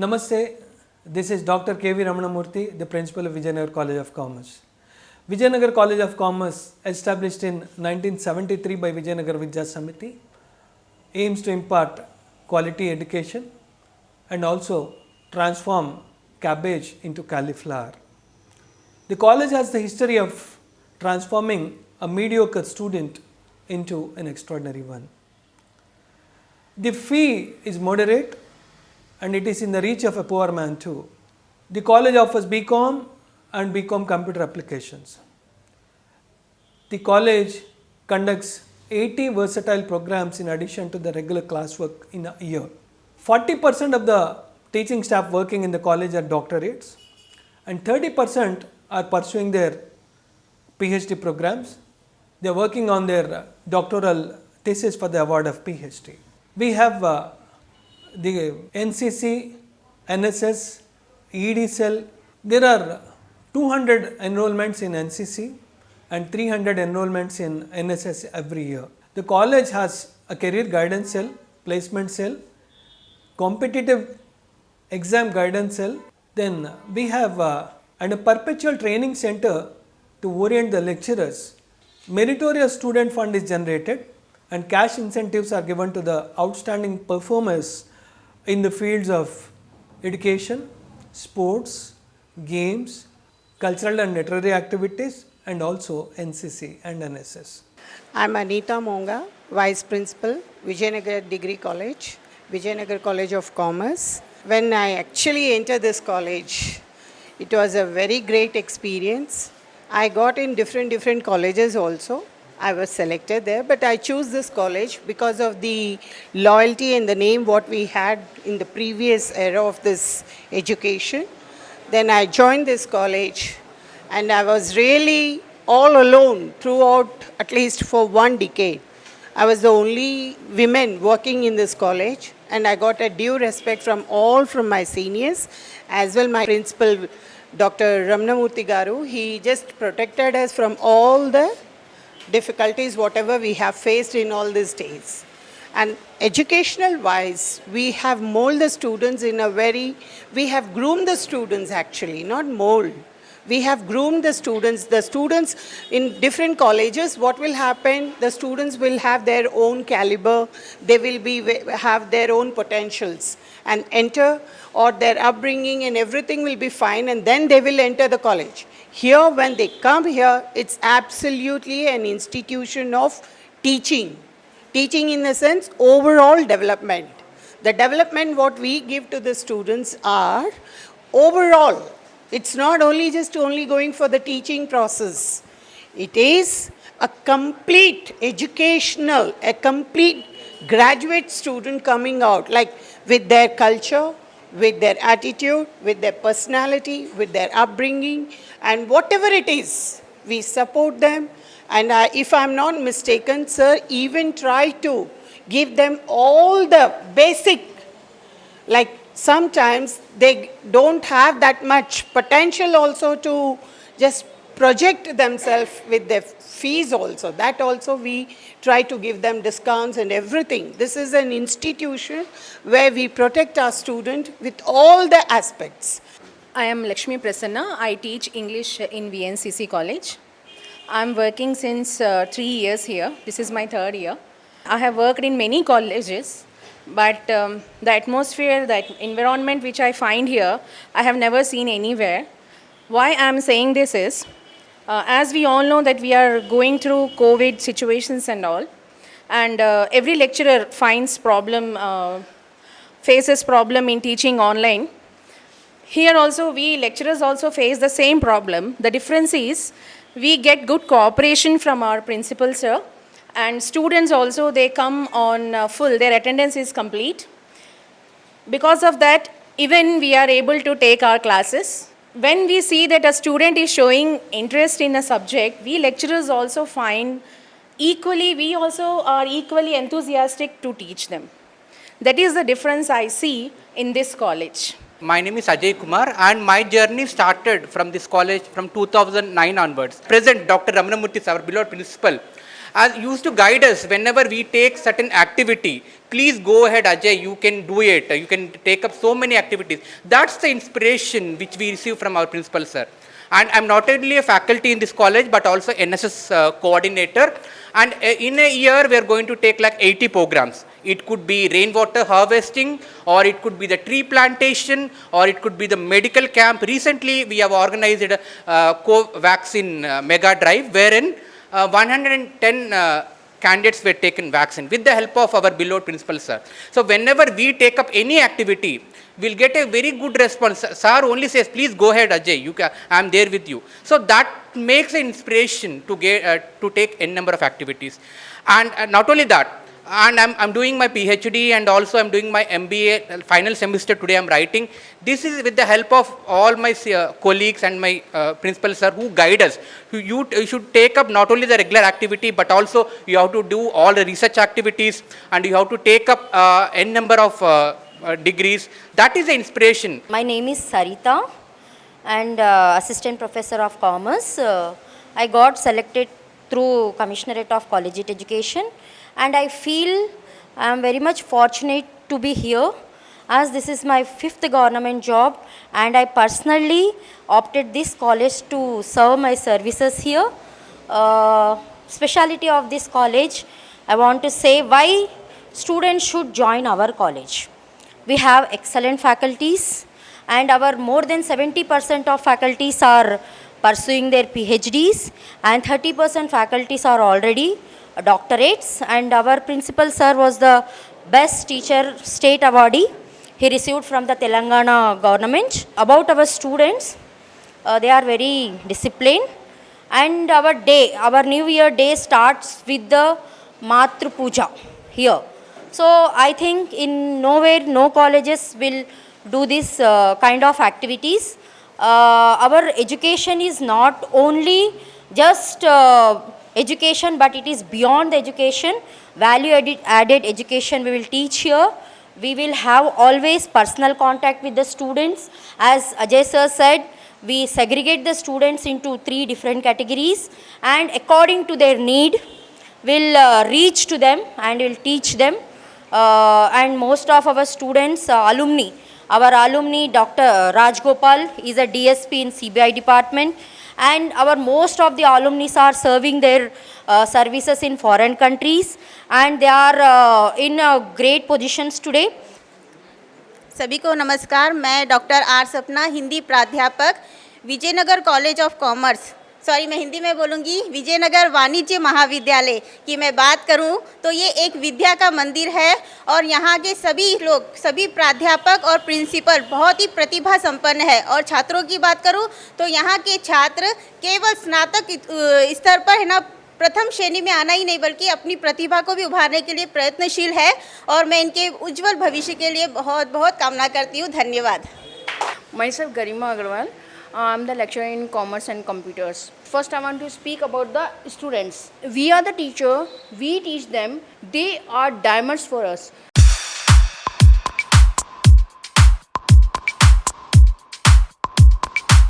Namaste, this is Dr. K.V. Ramanamurthy, the principal of Vijayanagar College of Commerce. Vijayanagar College of Commerce, established in 1973 by Vijayanagar Vidya Samiti, aims to impart quality education and also transform cabbage into cauliflower. The college has the history of transforming a mediocre student into an extraordinary one. The fee is moderate and it is in the reach of a poor man too. The college offers BCom and BCom computer applications. The college conducts 80 versatile programs in addition to the regular classwork in a year. 40% of the teaching staff working in the college are doctorates and 30% are pursuing their PhD programs. They are working on their doctoral thesis for the award of PhD. We have the NCC, NSS, ED There are 200 enrollments in NCC and 300 enrollments in NSS every year. The college has a career guidance cell, placement cell, competitive exam guidance cell. Then we have and a perpetual training center to orient the lecturers. Meritorious student fund is generated and cash incentives are given to the outstanding performers in the fields of education, sports, games, cultural and literary activities and also NCC and NSS. I am Anita Monga, Vice Principal, Vijayanagar Degree College, Vijayanagar College of Commerce. When I actually entered this college, it was a very great experience. I got in different colleges also. I was selected there, but I chose this college because of the loyalty and the name what we had in the previous era of this education. Then I joined this college and I was really all alone throughout, at least for 1 decade. I was the only woman working in this college and I got a due respect from my seniors as well my principal, Dr. Ramanamurthy Garu. He just protected us from all the difficulties whatever we have faced in all these days. And educational wise, we have molded the students we have groomed the students actually, not mold. We have groomed the students. The students in different colleges, what will happen? The students will have their own caliber. They will have their own potentials and enter, or their upbringing and everything will be fine, and then they will enter the college. Here, when they come here, it's absolutely an institution of teaching. Teaching in the sense, overall development. The development what we give to the students are overall. It's not only going for the teaching process. It is a complete educational, a complete graduate student coming out, like with their culture, with their attitude, with their personality, with their upbringing, and whatever it is, we support them. And if I'm not mistaken, sir, even try to give them all the basic, like sometimes they don't have that much potential also to just project themselves with their fees also. That also we try to give them discounts and everything. This is an institution where we protect our student with all the aspects. I am Lakshmi Prasanna. I teach English in VNCC College. I am working since 3 years here. This is my 3rd year. I have worked in many colleges, but the atmosphere, the environment which I find here, I have never seen anywhere. Why I am saying this is, as we all know that we are going through COVID situations and all, and every lecturer faces problem in teaching online. Here also, we lecturers also face the same problem. The difference is, we get good cooperation from our principal, sir, and students also, they come on full, their attendance is complete. Because of that, even we are able to take our classes. When we see that a student is showing interest in a subject, we lecturers also we also are equally enthusiastic to teach them. That is the difference I see in this college. My name is Ajay Kumar and my journey started from this college from 2009 onwards. Present Dr. Ramanamurthy, our beloved principal, used to guide us whenever we take certain activity. Please go ahead, Ajay, you can do it. You can take up so many activities. That's the inspiration which we receive from our principal, sir. And I'm not only a faculty in this college, but also NSS coordinator. And in a year, we are going to take like 80 programs. It could be rainwater harvesting, or it could be the tree plantation, or it could be the medical camp. Recently, we have organized a co-vaccine mega drive, wherein 110 candidates were taken vaccine with the help of our beloved principal, sir. So whenever we take up any activity, we'll get a very good response. Sir only says, please go ahead, Ajay, I'm there with you. So that makes an inspiration to get to take n number of activities. And not only that, and I'm doing my PhD, and also I'm doing my MBA final semester today. I'm writing. This is with the help of all my colleagues and my principal, sir, who guide us. You should take up not only the regular activity, but also you have to do all the research activities, and you have to take up n number of degrees. That is the inspiration. My name is Sarita, and Assistant Professor of Commerce. I got selected through Commissionerate of Collegiate Education, and I feel I am very much fortunate to be here, as this is my 5th government job, and I personally opted this college to serve my services here. Speciality of this college, I want to say why students should join our college. We have excellent faculties, and our more than 70% of faculties are pursuing their PhDs, and 30% faculties are already doctorates. And our principal, sir, was the best teacher state awardee. He received from the Telangana government. About our students, they are very disciplined, and our New Year day starts with the Matru Puja here. So I think in nowhere, no colleges will do this kind of activities. Our education is not only just education, but it is beyond the education. Value added education we will teach here. We will have always personal contact with the students. As Ajay sir said, we segregate the students into 3 different categories, and according to their need, we'll reach to them and we'll teach them. And most of our students, alumni, our alumni, Dr. Raj Gopal is a DSP in CBI department, and our most of the alumni are serving their services in foreign countries, and they are in great positions today. सभी को नमस्कार। मैं doctor R सपना, हिंदी प्राध्यापक, Vijayanagar college of commerce, मैं हिंदी में बोलूँगी, विजयनगर वाणिज्य महाविद्यालय की मैं बात करूँ तो ये एक विद्या का मंदिर है, और यहाँ के सभी लोग, सभी प्राध्यापक और प्रिंसिपल बहुत ही प्रतिभा संपन्न है। और छात्रों की बात करूँ तो यहाँ के छात्र केवल स्नातक स्तर पर है ना, प्रथम श्रेणी में आना ही नहीं, बल्कि अपनी प्रतिभा को भी उभारने के लिए प्रयत्नशील है, और मैं इनके उज्जवल भविष्य के लिए बहुत बहुत कामना करती हूँ। धन्यवाद। Myself Garima Agarwal. I am the lecturer in Commerce and Computers. First, I want to speak about the students. We are the teacher. We teach them. They are diamonds for us.